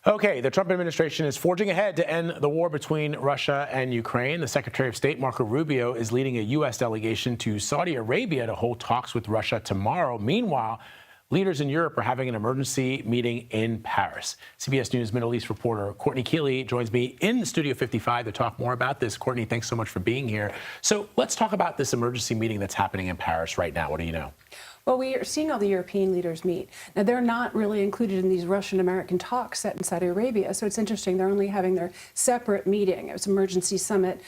Okay, the Trump administration is forging ahead to end the war between Russia and Ukraine. The Secretary of State, Marco Rubio, is leading a U.S. delegation to Saudi Arabia to hold talks with Russia tomorrow. Meanwhile, leaders in Europe are having an emergency meeting in Paris. CBS News Middle East reporter Courtney Kealy joins me in Studio 55 to talk more about this. Courtney, thanks so much for being here. So let's talk about this emergency meeting that's happening in Paris right now. What do you know? Well, we are seeing all the European leaders meet. Now, they're not really included in these Russian-American talks set in Saudi Arabia, so it's interesting. They're only having their separate meeting. It was an emergency summit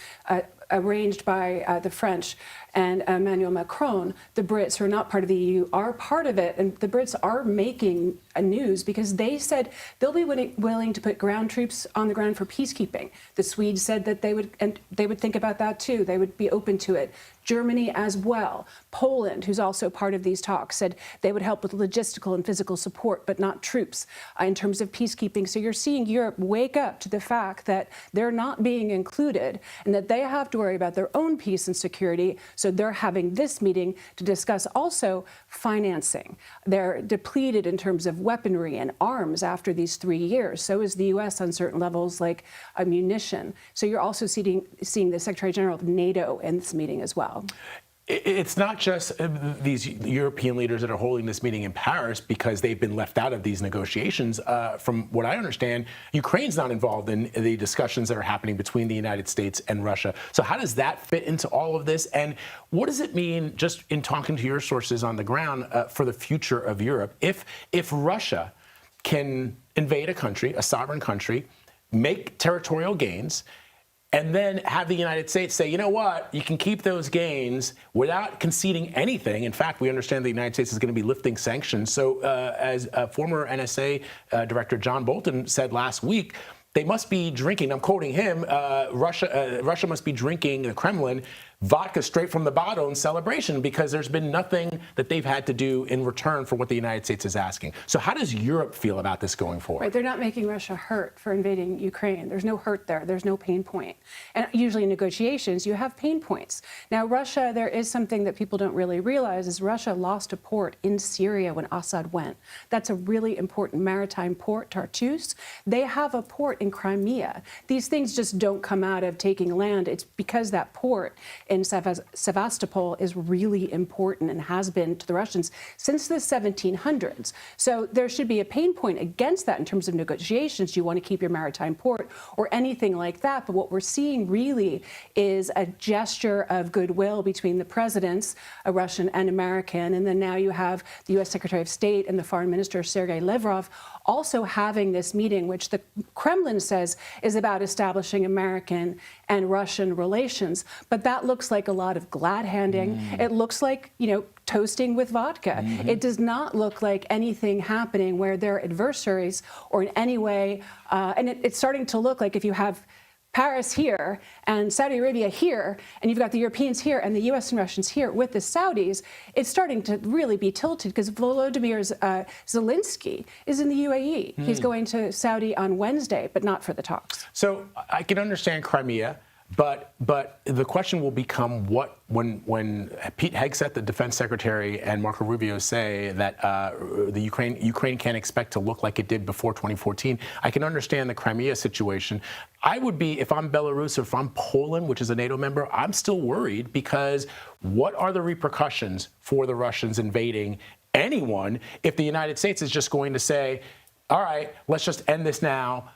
arranged by the French and Emmanuel Macron. The Brits, who are not part of the EU, are part of it, and the Brits are making news because they said they'll be willing to put ground troops on the ground for peacekeeping. The Swedes said that they would think about that too. They would be open to it. Germany as well. Poland, who's also part of these talks, said they would help with logistical and physical support, but not troops in terms of peacekeeping. So you're seeing Europe wake up to the fact that they're not being included and that they have to worry about their own peace and security. So they're having this meeting to discuss also financing. They're depleted in terms of weaponry and arms after these 3 years. So is the U.S. on certain levels like ammunition. So you're also seeing the Secretary General of NATO in this meeting as well. It's not just these European leaders that are holding this meeting in Paris because they've been left out of these negotiations. From what I understand, Ukraine's not involved in the discussions that are happening between the United States and Russia. So how does that fit into all of this? And what does it mean, just in talking to your sources on the ground, for the future of Europe? If Russia can invade a country, a sovereign country, make territorial gains, and then have the United States say, you know what, you can keep those gains without conceding anything. In fact, we understand the United States is going to be lifting sanctions. So as former NSA Director John Bolton said last week, they must be drinking, I'm quoting him, Russia must be drinking, the Kremlin, vodka straight from the bottle in celebration because there's been nothing that they've had to do in return for what the United States is asking. So how does Europe feel about this going forward? Right, they're not making Russia hurt for invading Ukraine. There's no hurt there. There's no pain point. And usually in negotiations, you have pain points. Now, Russia, there is something that people don't really realize is Russia lost a port in Syria when Assad went. That's a really important maritime port, Tartus. They have a port in Crimea. These things just don't come out of taking land. It's because that port in Sevastopol is really important and has been to the Russians since the 1700s. So there should be a pain point against that in terms of negotiations. You want to keep your maritime port or anything like that. But what we're seeing really is a gesture of goodwill between the presidents, a Russian and American. And then now you have the U.S. Secretary of State and the Foreign Minister, Sergei Lavrov, also having this meeting, which the Kremlin says is about establishing American and Russian relations. But that looks like a lot of glad handing. It looks like, toasting with vodka. It does not look like anything happening where they're adversaries or in any way. And it's starting to look like if you have Paris here and Saudi Arabia here, and you've got the Europeans here and the U.S. and Russians here with the Saudis, it's starting to really be tilted because Volodymyr Zelensky is in the UAE. He's going to Saudi on Wednesday, but not for the talks. So I can understand Crimea, but the question will become when Pete Hegseth, the defense secretary, and Marco Rubio say that the Ukraine can't expect to look like it did before 2014. I can understand the Crimea situation. I would be, if I'm Belarus or if I'm Poland, which is a NATO member, I'm still worried because what are the repercussions for the Russians invading anyone if the United States is just going to say, all right, let's just end this now?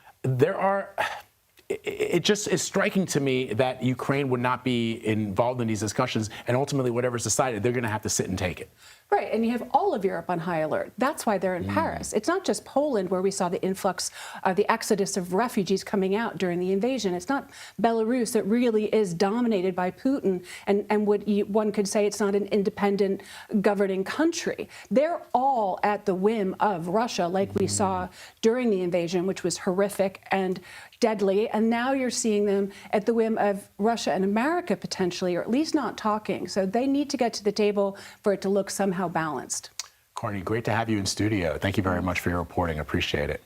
It just is striking to me that Ukraine would not be involved in these discussions, and ultimately whatever's decided, they're going to have to sit and take it. Right, and you have all of Europe on high alert. That's why they're in Paris. It's not just Poland where we saw the influx, the exodus of refugees coming out during the invasion. It's not Belarus that really is dominated by Putin, and one could say it's not an independent governing country. They're all at the whim of Russia, like we saw during the invasion, which was horrific and deadly. And now you're seeing them at the whim of Russia and America potentially, or at least not talking. So they need to get to the table for it to look somehow balanced. Courtney, great to have you in studio. Thank you very much for your reporting. Appreciate it.